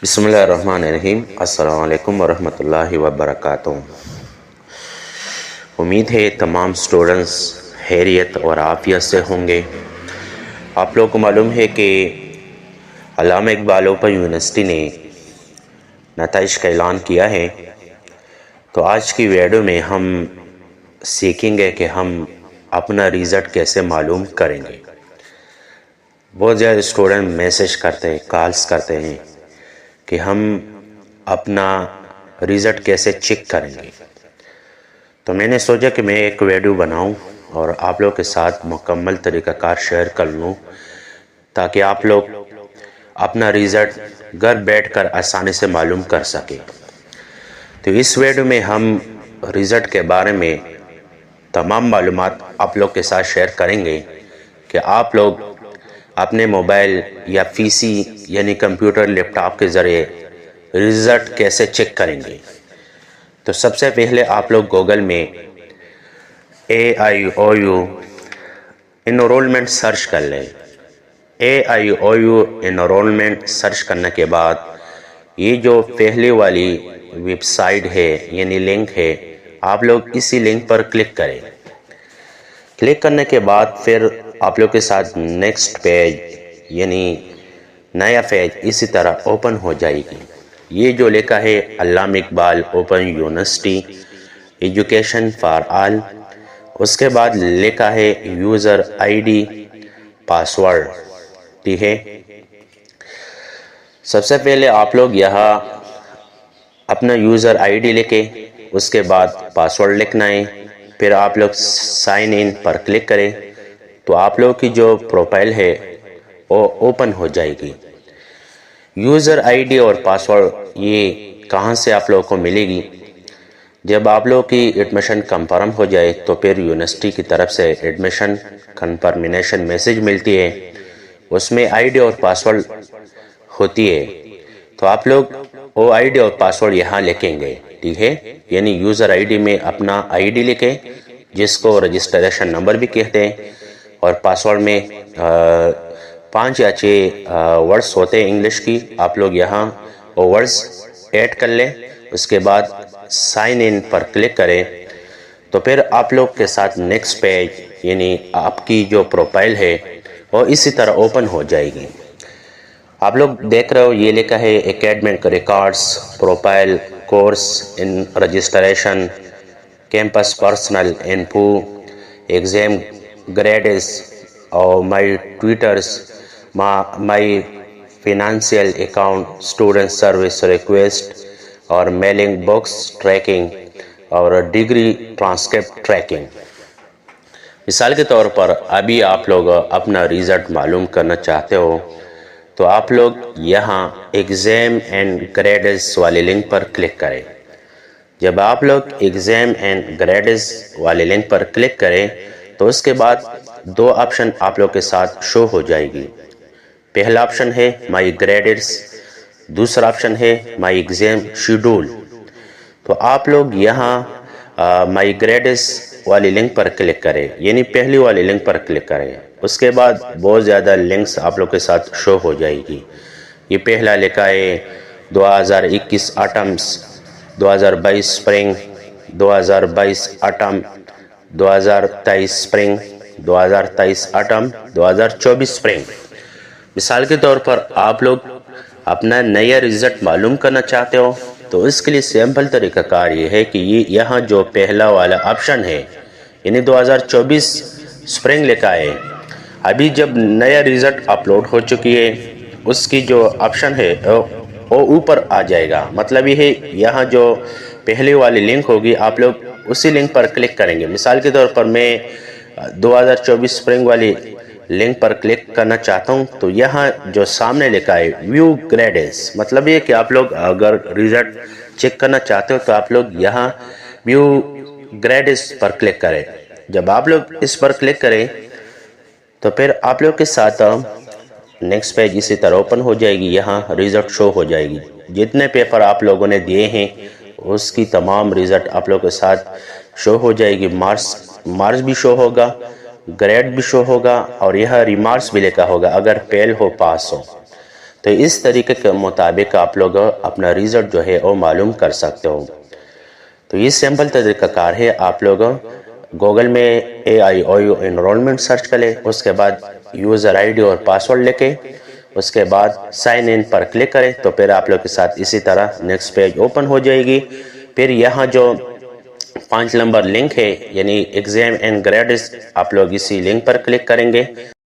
بسم اللہ الرحمن الرحیم۔ السلام علیکم ورحمۃ اللہ وبرکاتہ۔ امید ہے تمام سٹوڈنٹس خیریت اور عافیت سے ہوں گے۔ آپ لوگوں کو معلوم ہے کہ علامہ اقبال اوپن یونیورسٹی نے نتائج کا اعلان کیا ہے، تو آج کی ویڈیو میں ہم سیکھیں گے کہ ہم اپنا ریزلٹ کیسے معلوم کریں گے۔ بہت زیادہ اسٹوڈنٹ میسج کرتے ہیں، کالز کرتے ہیں کہ ہم اپنا ریزلٹ کیسے چیک کریں گے۔ تو میں نے سوچا کہ میں ایک ویڈیو بناؤں اور آپ لوگ کے ساتھ مکمل طریقہ کار شیئر کر لوں، تاکہ آپ لوگ اپنا ریزلٹ گھر بیٹھ کر آسانی سے معلوم کر سکیں۔ تو اس ویڈیو میں ہم ریزلٹ کے بارے میں تمام معلومات آپ لوگ کے ساتھ شیئر کریں گے کہ آپ لوگ اپنے موبائل یا پی سی یعنی کمپیوٹر لیپ ٹاپ کے ذریعے ریزلٹ کیسے چیک کریں گے۔ تو سب سے پہلے آپ لوگ گوگل میں AIOU انرولمنٹ سرچ کر لیں۔ AIOU انرولمنٹ سرچ کرنے کے بعد یہ جو پہلی والی ویب سائٹ ہے یعنی لنک ہے، آپ لوگ اسی لنک پر کلک کریں۔ کلک کرنے کے بعد پھر آپ لوگ کے ساتھ نیکسٹ پیج یعنی نیا پیج اسی طرح اوپن ہو جائے گی۔ یہ جو لکھا ہے Allama Iqbal open university education for all, اس کے بعد لکھا ہے یوزر ID پاسورڈ، ٹھیک ہے۔ سب سے پہلے آپ لوگ یہاں اپنا یوزر ID لکھیں، اس کے بعد پاسورڈ لکھنا ہے، پھر آپ لوگ سائن ان پر کلک کریں تو آپ لوگ کی جو پروفائل ہے وہ اوپن ہو جائے گی۔ یوزر ID اور پاسورڈ یہ کہاں سے آپ لوگوں کو ملے گی؟ جب آپ لوگ کی ایڈمیشن کنفرم ہو جائے تو پھر یونیورسٹی کی طرف سے ایڈمیشن کنفرمیشن میسج ملتی ہے، اس میں ID اور پاسورڈ ہوتی ہے، تو آپ لوگ وہ ID اور پاسورڈ یہاں لکھیں گے، ٹھیک ہے۔ یعنی یوزر ID میں اپنا ID لکھیں جس کو رجسٹریشن نمبر بھی کہتے ہیں، اور پاسورڈ میں 5 یا 6 ورڈز ہوتے ہیں انگلش کی، آپ لوگ یہاں وہ ورڈز ایڈ کر لیں، اس کے بعد سائن ان پر کلک کریں تو پھر آپ لوگ کے ساتھ نیکسٹ پیج یعنی آپ کی جو پروفائل ہے وہ اسی طرح اوپن ہو جائے گی۔ آپ لوگ دیکھ رہے ہو یہ لکھا ہے academic records, profile, course in registration, campus personal info, exam grades اور my tutors, my financial account, student service request اور میلنگ باکس ٹریکنگ اور ڈگری ٹرانسکرپٹ ٹریکنگ۔ مثال کے طور پر ابھی آپ لوگ اپنا ریزلٹ معلوم کرنا چاہتے ہو تو آپ لوگ یہاں ایگزام اینڈ گریڈز والے لنک پر کلک کریں۔ جب آپ لوگ ایگزام اینڈ گریڈز والے لنک پر کلک کریں تو اس کے بعد 2 آپشن آپ لوگ کے ساتھ شو ہو جائے گی۔ پہلا آپشن ہے مائی گریڈز، دوسرا آپشن ہے مائی ایگزام شیڈول۔ تو آپ لوگ یہاں مائی گریڈز والی لنک پر کلک کریں، یعنی پہلی والی لنک پر کلک کریں، اس کے بعد بہت زیادہ لنکس آپ لوگ کے ساتھ شو ہو جائے گی۔ یہ پہلا لکھا ہے 2021 autumns, 2022 spring, 2022 autumn, 2023 spring, 2023 autumn, 2024 spring. مثال کے طور پر آپ لوگ اپنا نیا ریزلٹ معلوم کرنا چاہتے ہو تو اس کے لیے سیمپل طریقہ کار یہ ہے کہ یہاں جو پہلا والا آپشن ہے یعنی 2024 سپرنگ لکھا ہے، ابھی جب نیا ریزلٹ اپلوڈ ہو چکی ہے اس کی جو آپشن ہے وہ اوپر آ جائے گا۔ مطلب یہ ہے یہاں جو پہلی والی لنک ہوگی آپ لوگ اسی لنک پر کلک کریں گے۔ مثال کے طور پر میں 2024 سپرنگ والی لنک پر کلک کرنا چاہتا ہوں تو یہاں جو سامنے لکھا ہے ویو گریڈز، مطلب یہ کہ آپ لوگ اگر ریزلٹ چیک کرنا چاہتے ہو تو آپ لوگ یہاں ویو گریڈز پر کلک کریں۔ جب آپ لوگ اس پر کلک کریں تو پھر آپ لوگ کے ساتھ نیکسٹ پیج اسی طرح اوپن ہو جائے گی، یہاں ریزلٹ شو ہو جائے گی۔ جتنے پیپر آپ لوگوں نے دیے ہیں اس کی تمام ریزلٹ آپ لوگ کے ساتھ شو ہو جائے گی۔ مارکس بھی شو ہوگا، گریڈ بھی شو ہوگا، اور یہاں ریمارکس بھی لکھا ہوگا اگر فیل ہو پاس ہو۔ تو اس طریقے کے مطابق آپ لوگ اپنا ریزلٹ جو ہے وہ معلوم کر سکتے ہو۔ تو یہ سمپل طریقہ کار ہے، آپ لوگ گوگل میں AIOU انرولمنٹ سرچ کریں، اس کے بعد یوزر آئی ڈی اور پاسورڈ لے کے اس کے بعد سائن ان پر کلک کریں، تو پھر آپ لوگ کے ساتھ اسی طرح نیکسٹ پیج اوپن ہو جائے گی۔ پھر یہاں جو 5 نمبر لنک ہے یعنی ایگزام اینڈ گریڈز، آپ لوگ اسی لنک پر کلک کریں گے۔